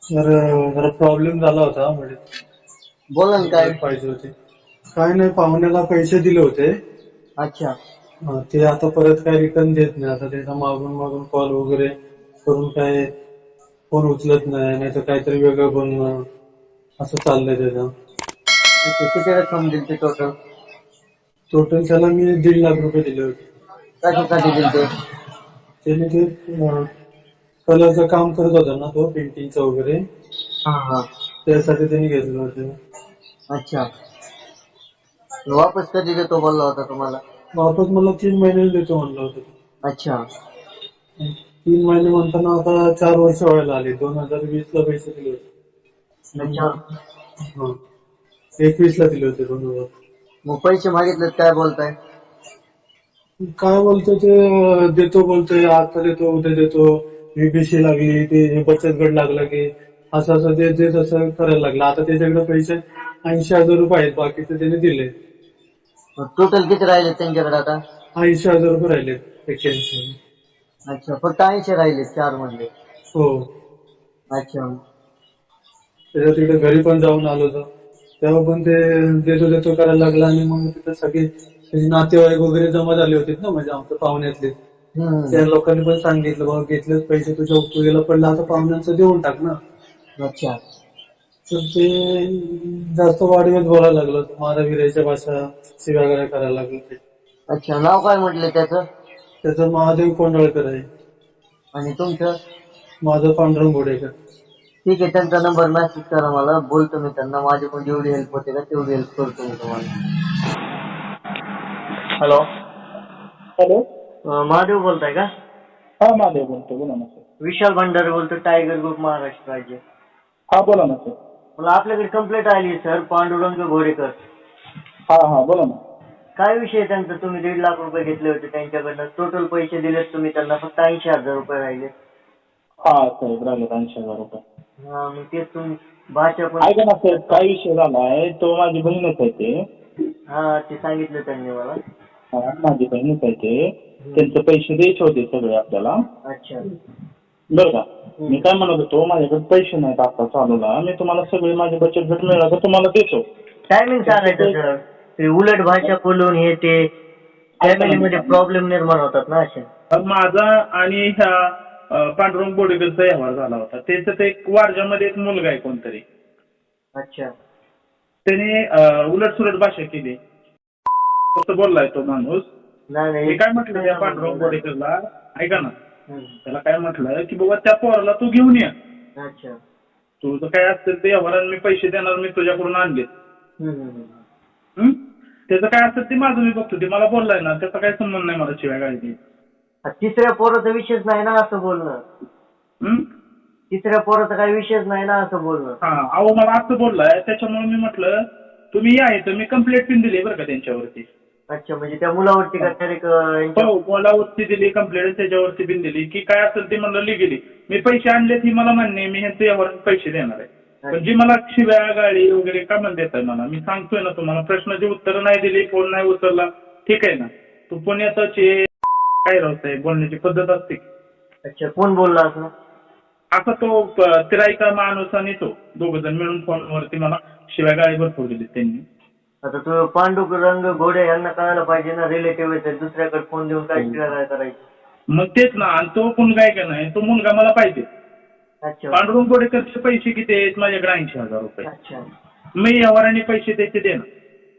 तर जरा प्रॉब्लेम झाला होता म्हणजे बोला ना काय. पाहिजे होते. काय नाही, पाहुण्याला पैसे दिले होते. अच्छा. ते आता परत काय रिटर्न देत नाही. आता त्याचा मागून मागून कॉल वगैरे करून काय फोन उचलत नाही, नाही तर काहीतरी वेगळं बोलणं असं चाललंय त्याचं. अच्छा, किती रक्कम दिली ते टोटल? टोटल त्याला मी 1.5 लाख रुपये दिले होते. कशासाठी दिली ते? त्याने ते कलरचं काम करत होता ना, तो पेंटिंगचं वगैरे, हा हा. त्यासाठी त्यांनी घेतलं होतं. अच्छा. वापस कधी देतो बोलला होता तुम्हाला? वापस मला 3 महिने देतो म्हणलं होतं. अच्छा. 3 महिने म्हणताना आता 4 वर्ष व्हायला आली. 2020ला पैसे दिले होते. अच्छा. हा, 21ला दिले होते 2000. मग पैसे मागितलेत काय बोलताय? काय बोलतो ते, देतो बोलतोय, आता देतो उद्या देतो. VBC लागली, ते बचत गट लागला की असं असं ते तसं करायला लागलं. आता त्याच्याकडे पैसे 80,000 रुपये आहेत, बाकीचे त्याने दिले. टोटल किती राहिले त्यांच्याकडे आता? 80,000 रुपये राहिले 81. अच्छा, फक्त 80 राहिले 4 मधले? हो. अच्छा. त्याच्या तिकडे घरी पण जाऊन आलो होतो, तेव्हा पण ते देतो देतो करायला लागला. आणि मग तिथे सगळे त्याचे नातेवाईक वगैरे जमा झाले होते ना, म्हणजे आमच्या पाहुण्यातले. त्या हम्म. लोकांनी पण सांगितलं, बाबा घेतलेच पैसे तुझ्या उपयोगाला पडला, आता पाहुण्यांचं देऊन टाक ना. अच्छा. तर ते जास्त वाढवत बोलायला लागलं, माराविराच्या भाषा शिव्यागाळ्या करायला लागलं. ते अच्छा, नाव काय म्हटले त्याचं? त्याचं महादेव कोंडाळकर आहे. आणि तुमचं? माझं पांडुरंग घोडेकर. ठीक आहे, त्यांचा नंबर मेसेज करा मला, बोलतो मी त्यांना. माझ्याकडून जेवढी हेल्प होते का तेवढी हेल्प करतो मी तुम्हाला. हॅलो. हॅलो. महादेव बोलताय का? हा, महादेव बोलतो, बोला ना सर. विशाल भंडारे बोलतो, टायगर ग्रुप महाराष्ट्र राज्य. हा, बोला ना सर. मला आपल्याकडे कंप्लेंट आली सर, पांडुरंग घोडेकर. हा हा, बोला ना. काय विषय त्यांचा? तुम्ही 1.5 लाख रुपये घेतले होते त्यांच्याकडनं, टोटल पैसे दिलेत तुम्ही त्यांना, फक्त 80,000 रुपये राहिले. हा साहेब, राहिले 80,000 रुपये. हा, मग तेच तुम्ही भाषा पण. ऐका ना साहेब, काय विषय झालाय, तो माझी बहीणच आहे ते. हा, ते सांगितलं त्यांनी मला. हा, माझी बहीणच आहे ते. त्यांचे पैसे द्यायचे होते सगळे आपल्याला. अच्छा. बरं का. मी काय म्हणत होतो, माझ्याकडे पैसे नाहीत आता चालूला. मी तुम्हाला सगळे माझे बचत गट मिळाला तर तुम्हाला देतो. टायमिंग सांगायचं सर. ते उलट भाषा बोलून हे ते फॅमिलीमध्ये प्रॉब्लेम निर्माण होतात ना असे. माझा आणि ह्या पांडुरंग बोडेकरचा व्यवहार झाला होता. त्याचं ते एक वारजामध्ये एक मुलगा आहे कोणतरी, अच्छा. त्याने उलट सुलट भाषा केली. असं बोललाय तो माणूस. नाही मी काय म्हटलं त्या पांडुरंग बोडेकरला, ऐका ना, हम्म. त्याला काय म्हटलं की बाबा त्या पोराला तू घेऊन ये, अच्छा. तुझं काय असेल ते व्यवहाराने मी पैसे देणार, मी तुझ्याकडून आणले. त्याचं काय असेल ते माझं मी बघतो. ते मला बोललाय ना, त्याचा काही संबंध नाही मला शिवाय गाडी. तिसऱ्या पोराचा विषयच नाही ना असं बोलणं. तिसऱ्या पोराचा काही विषयच नाही ना असं बोलणं. हा, अहो मला असं बोललाय, त्याच्यामुळे मी म्हटलं तुम्ही या इथं. मी कंप्लेंट पण दिली बरं का त्यांच्यावरती. अच्छा, म्हणजे त्या मुलावरती का हो, मुलावरती दिली कंप्लेंट, त्याच्यावरती पण दिली की काय असेल ते म्हणलं लिगली. मी पैसे आणले ही मला मान्य आहे, मी ह्यांचं यावर पैसे देणार आहे. पण जी मला शिव्या गाडी वगैरे का म्हणून देत आहे मला, मी सांगतोय ना तुम्हाला, प्रश्नाची उत्तरं नाही दिली, फोन नाही उचलला, ठीक आहे ना. तू पुण्यातच काय राहतंय, बोलण्याची पद्धत असते. अच्छा, कोण बोलला असं? आता तो तिराईचा माणूस आणि तो दोघ जण मिळून फोनवरती मला शिव्या गाडी भरपूर दिली त्यांनी. आता तो पांडुरंग घोडे यांना कळायला पाहिजे ना, रिलेटिव्ह आहे, दुसऱ्याकडे फोन देऊन काय काय करायचं. मग तेच ना, आणि तो मुलगा आहे का नाही, तो मुलगा मला पाहिजे. अच्छा. पांडुरंग बोडेकरचे पैसे किती आहेत? माझ्याकडे 80,000 रुपये. अच्छा. मी व्यवहाराने पैसे त्याचे देणार.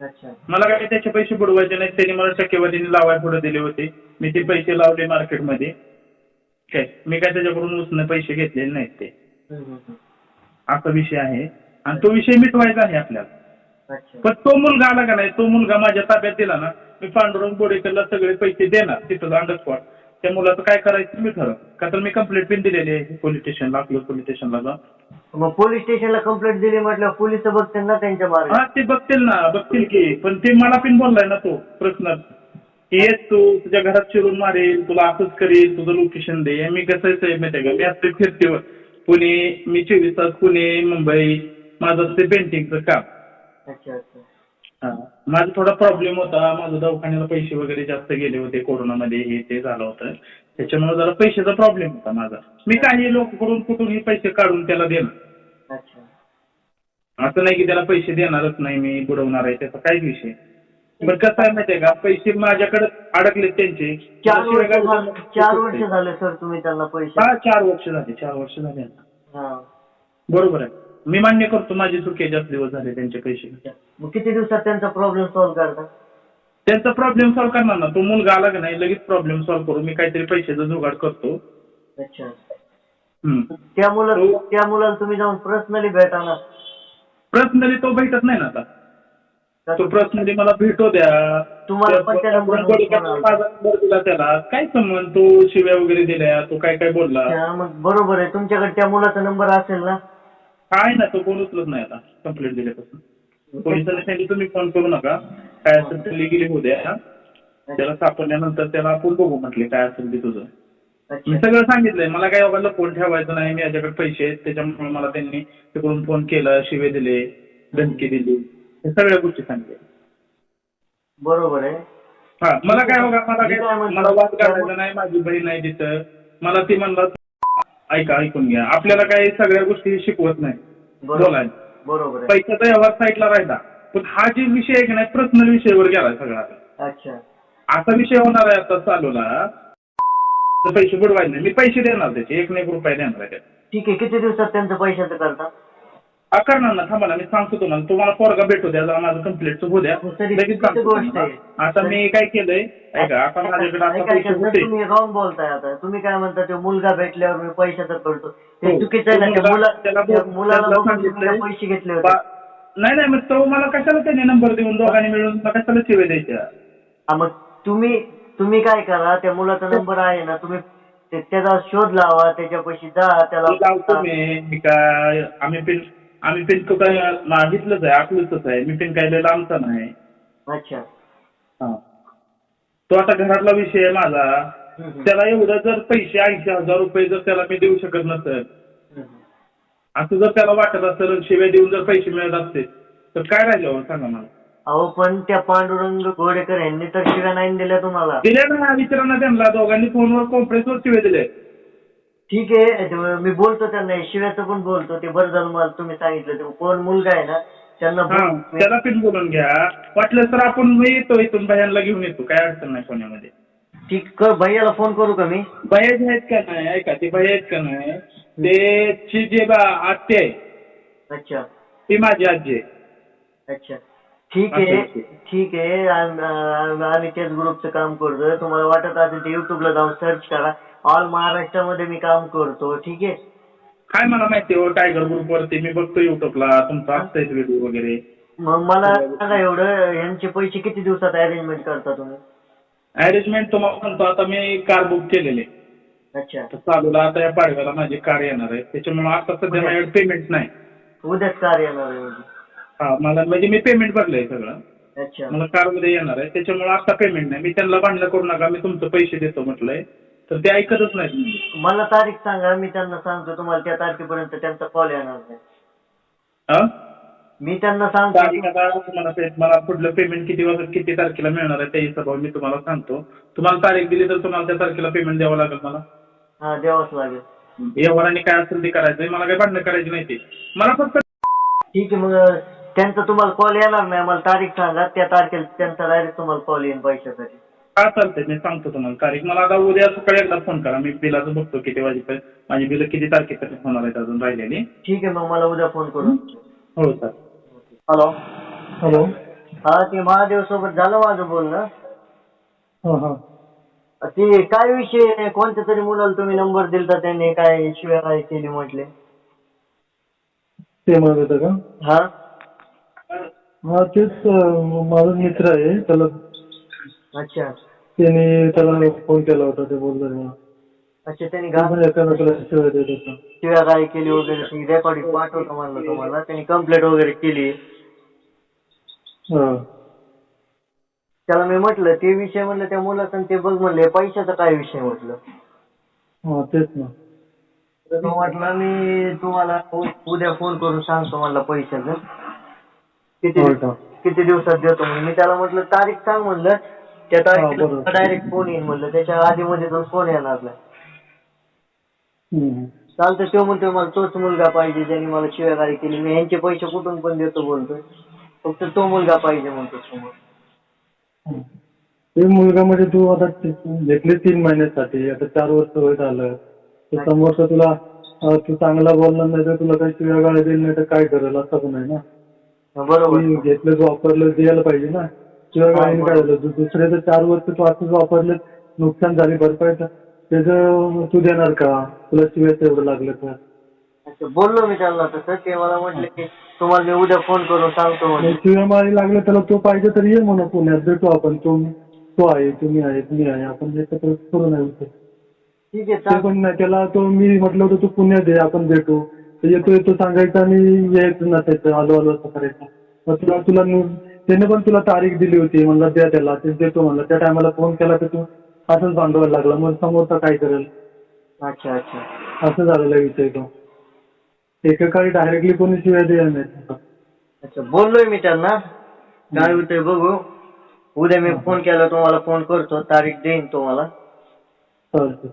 अच्छा. मला काय त्याचे पैसे बुडवायचे नाहीत. त्यांनी मला टक्केवारीने लावायला पुढे दिले होते, मी ते पैसे लावले मार्केटमध्ये. काय मी काय त्याच्याकडून उसने पैसे घेतलेले नाहीत ते. असा विषय आहे आणि तो विषय मिटवायचा आहे आपल्याला. अच्छा. पण तो मुलगा आला का नाही, तो मुलगा माझ्या ताब्यात दिला ना, मी पांडुरंग बोडेकरला सगळे पैसे देणार तिथं ऑन द स्पॉट. त्या मुलाचं काय करायचं मी ठरव, का तर मी कंप्लेंट पण दिलेली आहे पोलीस स्टेशनला, आपलं पोलीस स्टेशनला जा. मग पोलीस स्टेशनला कंप्लेंट दिली म्हटल्यावर पोलीस बघतील ना त्यांच्या मागे. हा, ते बघतील ना, बघतील की. पण ते मला पण बोललाय ना तो प्रश्न की येत तू तुझ्या घरात शिरून मारेल, तुला असंच करेल, तुझं लोकेशन दे. मी कसं आहे माहिती आहे का, मी असते फिरतीवर पुणे, मी 24 तास पुणे मुंबई, माझं असते पेंटिंगचं काम. अच्छा. अच्छा. हा, माझा थोडा प्रॉब्लेम होता, माझं दवाखान्याला पैसे वगैरे जास्त गेले होते कोरोनामध्ये, हे ते झालं होतं, त्याच्यामुळे जरा पैशाचा प्रॉब्लेम होता माझा. मी काही लोकांकडून कुठूनही पैसे काढून त्याला देणार. अच्छा. असं नाही की त्याला पैसे देणारच नाही मी बुडवणार आहे त्याचा काहीच विषय. बरं कसं आहे माहितीये का, पैसे माझ्याकडे अडकलेत त्यांचे. 4 वर्ष झाले सर तुम्ही त्यांना पैसे. हा 4 वर्ष झाले, 4 वर्ष झाले. हा. बरोबर आहे. मी मान्य करतो माझी चुकी जास्त दिवस झाले त्यांचे पैसे. मग किती दिवसात त्यांचा प्रॉब्लेम सॉल्व्ह करता? त्यांचा प्रॉब्लेम सॉल्व्ह करणार ना, तो मुलगा आला की नाही लगेच प्रॉब्लेम सॉल्व्ह करू. मी काहीतरी पैशाचा जुगाड करतो. अच्छा. त्या मुलाला तुम्ही जाऊन पर्सनली भेटा ना. पर्सनली तो भेटत नाही ना आता. तो पर्सनली मला भेटू द्या. तुम्हाला पण त्याला माझा नंबर दिला त्याला, काय संबंध, तो शिव्या वगैरे दिल्या, तो काय काय बोलला. मग बरोबर आहे, तुमच्याकडे त्या मुलाचा नंबर असेल ना? काय ना, तो फोन उचलत नाही आता कंप्लेंट दिल्यापासून. पोलिसांनी सांगितलं तुम्ही फोन करू नका, काय असेल तर लिगली होऊ द्या. त्याला सापडल्यानंतर त्याला आपण बघू म्हटले काय असेल ते तुझं. मी सगळं सांगितलंय, मला काय बाबा फोन ठेवायचा नाही, मी याच्याकडे पैसे आहेत त्याच्यामुळे मला त्यांनी तिकडून फोन केला, शिवे दिले, धमकी दिली, हे सगळ्या गोष्टी सांगितल्या. बरोबर आहे. हा, मला काय बघा, मला वाद काढायचा नाही, माझी बहीण नाही तिथं. मला ती म्हणला ऐकून घ्या, आपल्याला काही सगळ्या गोष्टी शिकवत नाही बोलायला. बरोबर आहे. पैशाचा व्यवहार साईडला राहिला, पण हा जे विषय आहे की नाही पर्सनल विषयावर गेलाय सगळा. अच्छा. असा विषय होणार आहे आता चालूला, पैसे बुडवायचे नाही. मी पैसे देणार त्याचे, 1 रुपया देणार आहे. ठीक आहे, किती दिवसात त्यांचं पैशाचं करता? करणार ना, थांबा ना, मी सांगतो तुम्हाला पोरगा भेटू द्या, माझं कंप्लीट होऊ द्या, लगेच सांगतो. आता मी काय केलंय ऐका, आता माझ्याकडे आता पैसे होते. तुम्ही रॉंग बोलताय. आता तुम्ही काय म्हणता, ते मुलगा भेटल्यावर मी पैशाचं करतो, ते चुकीचं आहे ना. मुलाला पैसे घेतले होते. नाही मग तो मला कशाला त्याने नंबर देऊन दोघांनी मिळून कशाला शिवे द्यायच्या. मग तुम्ही काय करा, त्या मुलाचा नंबर आहे ना, तुम्ही त्याचा शोध लावा, त्याच्यापाशी जा, त्याला लावतो मी. काय आम्ही पिन तो काय मागितलंच आहे, आखलंच आहे. मी पिन काय लांबचा नाही. अच्छा. हा, तो आता घरातला विषय आहे माझा. त्याला एवढं जर पैसे 80,000 रुपये जर त्याला मी देऊ शकत नसेल, असं जर त्याला वाटत असेल, शिवाय देऊन जर पैसे मिळत असतील तर काय राहिलं सांगा मला. अहो पण त्या पांडुरंग घोडेकर यांनी तर शिव्या नाही दिल्या तुम्हाला? दिल्या ना, विचारा त्यांना, दोघांनी फोनवर कॉन्फरन्सवर शिव्या दिले. ठीक आहे, मी बोलतो त्यांना, शिव्याचं पण बोलतो. ते बरं झालं मला तुम्ही सांगितलं. कोण मुलगा आहे ना त्यांना त्याला पिन बोलून घ्या. वाटलं तर आपण येतो इथून, भैयांना घेऊन येतो, काय अडचण नाही पुण्यामध्ये. ठीक, भैयाला फोन करू का मी? भैया जे आहेत का नाही, ऐका, ते भैया आहेत का नाही, ते जे आत्या आहे. अच्छा. ती माझी आजी आहे. अच्छा, ठीक आहे. आम्ही तेच ग्रुपचं काम करतोय. तुम्हाला वाटत असेल तर युट्यूबला जाऊन सर्च करा. ऑल महाराष्ट्रामध्ये मी काम करतो. ठीक आहे. काय मला माहिती हो, टायगर ग्रुप वरती मी बघतो युट्यूबला तुमचा असतंय व्हिडिओ वगैरे. मग मला सांगा, एवढं यांचे पैसे किती दिवसात अरेंजमेंट करता तुम्ही? अरेंजमेंट तुम्हाला सांगतो, आता मी कार बुक केलेली. अच्छा. चालूला आता या पाडव्याला माझी कार येणार आहे, त्याच्यामुळे आता सध्या माझ्याकडे पेमेंट नाही. उद्याच कार येणार आहे? हा, मला म्हणजे मी पेमेंट भरलंय सगळं. अच्छा. मला कार मध्ये येणार आहे, त्याच्यामुळे आता पेमेंट नाही. मी त्यांना भांडणं करू नका, मी तुमचे पैसे देतो म्हटलंय, तर ते ऐकतच नाही. मला तारीख सांगा, मी त्यांना सांगतो तुम्हाला त्या तारखेपर्यंत त्यांचा कॉल येणार नाही. मी त्यांना सांगतो मला पुढलं पेमेंट किती तारखेला मिळणार आहे त्या हिशोबावर मी तुम्हाला सांगतो. तुम्हाला तारीख दिली तर तुम्हाला त्या तारखेला पेमेंट द्यावं लागेल मला. हा, द्यावंच लागेल. व्यवहाराने काय असेल ते करायचंय, मला काही भांडणं करायची नाही. ते मला फक्त ठीक आहे. मग त्यांचा तुम्हाला कॉल येणार नाही, मला तारीख सांगा, त्या तारखेला त्यांचा डायरेक्ट तुम्हाला कॉल येईल पैशासाठी. हा, चालतंय, मी सांगतो तुम्हाला तारीख. मला आता उद्या सकाळी एकदा फोन करा, मी बिलाचं बघतो किती वाजेपर्यंत, माझी बिलं किती तारखेपर्यंत होणार आहेत अजून राहिलेली. ठीक आहे, मग मला उद्या फोन करू. हो सर. हॅलो. हा, ते महादेव सोबत झालं माझं बोलणं. हा. ते काय विषय, कोणत्या तरी मुलाला तुम्ही नंबर दिलता, त्याने काय शिवाय केली म्हटले, ते म्हणत होतं का? हा, तेच माझा मित्र आहे त्याला. अच्छा. त्याला फोन केला होता, ते बोलतो. अच्छा, त्यांनी शिव्या काय केली वगैरे रेकॉर्डिंग पाठवतो म्हणलं तुम्हाला, त्यांनी कंप्लेंट वगैरे केली. त्याला मी म्हटलं ते विषय, म्हणलं त्या मुलाचं ते बघ म्हणले, पैशाचा काय विषय म्हटलं. तेच ना. म्हटलं मी तुम्हाला उद्या फोन करून सांगतो म्हणलं पैशाचं किती दिवसात देतो म्हणून. मी त्याला म्हटलं तारीख सांग म्हणलं, त्या तारखेला डायरेक्ट फोन येईल म्हणलं, त्याच्या आधी मध्ये फोन येणार नाही. चालतं. तो म्हणतोय मला तोच मुलगा पाहिजे ज्याने मला शिव्यागाळी केली. मी ह्यांचे पैसे कुठून पण देतो बोलतोय. फक्त तो मुलगा पाहिजे म्हणतो समोर. ते मुलगा म्हणजे तू आता घेतली 3 महिन्यासाठी, आता 4 वर्ष वय झालं. तर समोरचा तुला तू चांगला बोलणार नाही तर तुला काही शिव्यागाळी दिली नाही तर काय करेल असं पण आहे ना. बरोबर. घेतलं वापरलं द्यायला पाहिजे ना. शिव्यागाळीने काय झालं, दुसरे तर 4 वर्ष तू असंच वापरलं, नुकसान झाली भरपाई तर त्याचं तू देणार का? तुला शिव्याचं एवढं लागलं तर. अच्छा, बोललो मी त्यांना तसं. ते मला म्हटलं की तुम्हाला मी उद्या फोन करून सांगतो म्हणजे. शिव्यामारी लागलं त्याला तो पाहिजे तर ये म्हणा पुण्यात, भेटू आपण. तो आहे, तुम्ही आहे, तुम्ही आहे, आपण एकत्र करू नाही विषय. ठीक आहे, ते पण नाही, त्याला तो मी म्हटलं होतं तू पुण्यात ये, आपण भेटू. येतो सांगायचं आणि यायचं नसायचं, आलो असं करायचं. मग तुला त्याने पण तुला तारीख दिली होती, म्हणलं द्या त्याला, ते देतो म्हणलं. त्या टायमाला फोन केला तर तू असंच भांडवायला लागला. मग समोरचा काय करेल? अच्छा अच्छा असं झालेला विषय तो. एकेकाळी डायरेक्टली कोणी शिवाय द्यायला नाही. अच्छा, बोललोय मी त्यांना. काय होतंय बघू. उद्या मी फोन केला तुम्हाला फोन करतो, तारीख देईन तुम्हाला. चालतं.